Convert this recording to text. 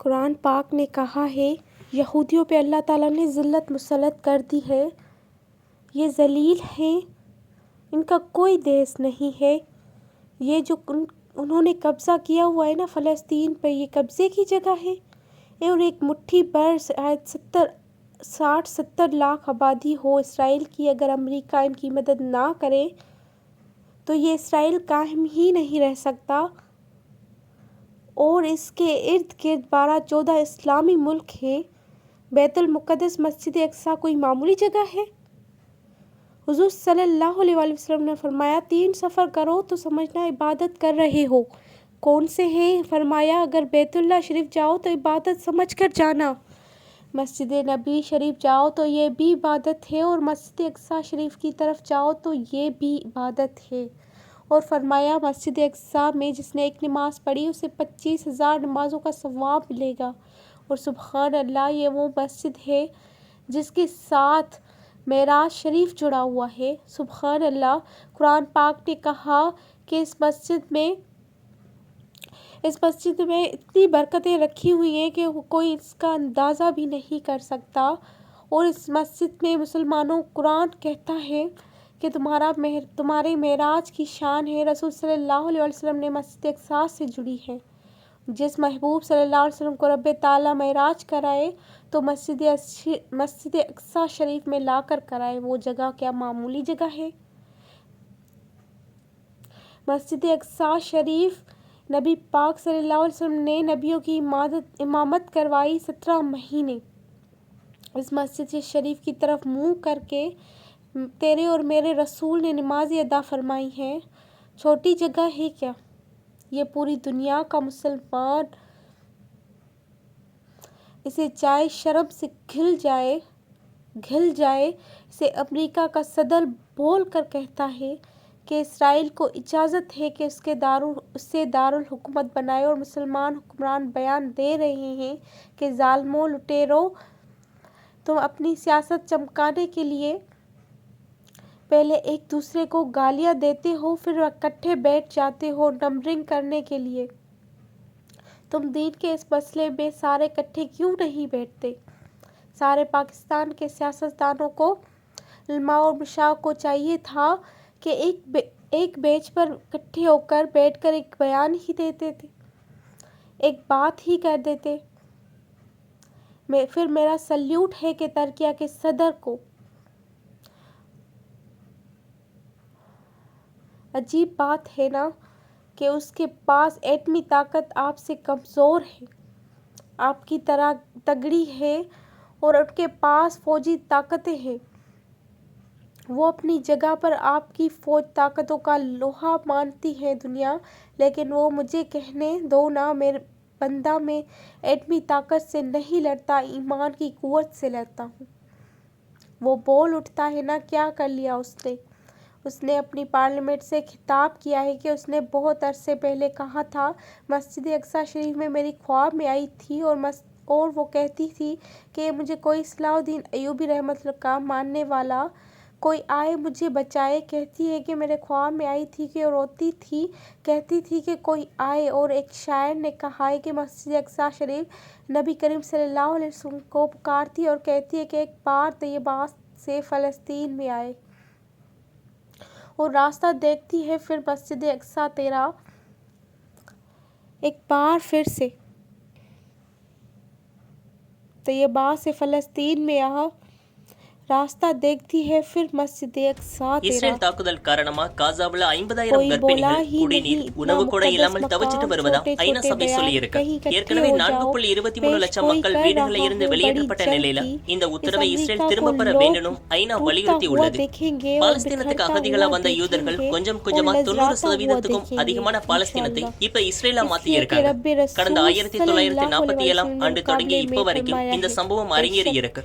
कुरान पाक ने कहा है यहूदियों पे अल्लाह ताला ने ज़िल्लत मुसल्लत कर दी है, ये ज़लील हैं, इनका कोई देश नहीं है। ये जो उन्होंने कब्ज़ा किया हुआ है ना फ़लस्तीन पे, ये कब्ज़े की जगह है। और एक मुट्ठी भर शायद 60-70 लाख आबादी हो इसराइल की, अगर अमेरिका इनकी मदद ना करे तो ये इसराइल कायम ही नहीं रह सकता। और इसके इर्द गिर्द 12-14 इस्लामी मुल्क हैं। बैतुल मुक़द्दस मस्जिद अक़सा कोई मामूली जगह है? हुज़ूर सल्लल्लाहु अलैहि वसल्लम ने फरमाया 3 सफ़र करो तो समझना इबादत कर रहे हो। कौन से हैं? फरमाया अगर बैतुल्लाह शरीफ जाओ तो इबादत समझ कर जाना, मस्जिद नबी शरीफ जाओ तो ये भी इबादत है, और मस्जिद अक़सा शरीफ की तरफ जाओ तो ये भी इबादत है। और फरमाया मस्जिद अक़सा में जिसने एक नमाज़ पढ़ी उसे 25,000 नमाज़ों का सवाब मिलेगा। और सुबहान अल्लाह, ये वो मस्जिद है जिसके साथ मेराज शरीफ जुड़ा हुआ है। सुबहान अल्लाह, कुरान पाक ने कहा कि इस मस्जिद में इतनी बरकतें रखी हुई हैं कि कोई इसका अंदाज़ा भी नहीं कर सकता। और इस मस्जिद में मुसलमानों, कुरान कहता है कि तुम्हारे मेराज की शान है। रसूल सल्लल्लाहु अलैहि वसल्लम ने मस्जिद अक़सा से जुड़ी है। जिस महबूब सल्लल्लाहु अलैहि वसल्लम को रब्बे ताला मेराज कराए तो मस्जिद अक़सा शरीफ में लाकर कराए। वो जगह क्या मामूली जगह है? मस्जिद अक़सा शरीफ नबी पाक सल्लल्लाहु अलैहि वसल्लम ने नबियों की इमामत करवाई 17 महीने। इस मस्जिद शरीफ की तरफ मुँह करके तेरे और मेरे रसूल ने नमाज़ें अदा फरमाई हैं। छोटी जगह है क्या? ये पूरी दुनिया का मुसलमान इसे चाहे शर्म से घिल जाए। इसे अमेरिका का सदर बोल कर कहता है कि इसराइल को इजाज़त है कि उससे दारुल हुकूमत बनाए। और मुसलमान हुक्मरान बयान दे रहे हैं कि ज़ालिमों, लुटेरों, तुम अपनी सियासत चमकाने के लिए पहले एक दूसरे को गालियां देते हो, फिर इकट्ठे बैठ जाते हो नंबरिंग करने के लिए। तुम दीन के इस मसले में सारे इकट्ठे क्यों नहीं बैठते? सारे पाकिस्तान के सियासतदानों को, उलमा और मशाइख को चाहिए था कि एक बेंच पर इकट्ठे होकर बैठकर एक बयान ही देते थे, एक बात ही कर देते। फिर मेरा सल्यूट है कि तुर्की के सदर को। अजीब बात है ना कि उसके पास एटमी ताकत आपसे कमज़ोर है, आपकी तरह तगड़ी है, और उनके पास फौजी ताकतें हैं। वो अपनी जगह पर आपकी फौज ताकतों का लोहा मानती है दुनिया। लेकिन वो मुझे कहने दो ना, मेरे बंदा में एटमी ताकत से नहीं लड़ता, ईमान की कुव्वत से लड़ता हूँ। वो बोल उठता है ना, क्या कर लिया उसने अपनी पार्लियामेंट से खिताब किया है कि उसने बहुत अरसे पहले कहा था मस्जिद अक़सा शरीफ में मेरी ख्वाब में आई थी, और वो कहती थी कि मुझे कोई सलाहुद्दीन अय्यूबी रहमतुल्लाह का मानने वाला कोई आए मुझे बचाए। कहती है कि मेरे ख्वाब में आई थी कि रोती थी, कहती थी कि कोई आए। और एक शायर ने कहा है कि मस्जिद अक़सा शरीफ नबी करीम सल्लल्लाहु अलैहि वसल्लम को पुकारती और कहती है कि एक बार तैयबा से फ़लस्तीन में आए, और रास्ता देखती है फिर मस्जिद अक़सा तेरा एक बार फिर से तैयबा से फ़लस्तीन में आ, रास्ता देखती है फिर मस्जिद अक़सा तेरा। இஸ்ரேல் தாக்குதல் காரணமா காசாவுல 50,000 கர்ப்பிணிகள் குடிநீர், உணவு கூட இல்லாமல் தவிச்சிட்டு வருவதா ஐநா சபை சொல்லியிருக்கு. ஏற்கனவே 4.23 லட்சம் மக்கள் வீடுகளை இருந்து வெளியேற்றப்பட்ட நிலையில இந்த உத்தரவை இஸ்ரேல் திரும்ப பெற வேண்டும் ஐநா வலியுறுத்தி உள்ளது. பாலஸ்தீனத்துக்கு அகதிகளா வந்த யூதர்கள் கொஞ்சமா 90%க்கும் அதிகமான பாலஸ்தீனத்தை இப்ப இஸ்ரேலா மாத்தி இருக்காங்க. கடந்த 1947ஆம் ஆண்டு தொடங்கி இப்ப வரைக்கும் இந்த சம்பவம் அரங்கேறி இருக்கு.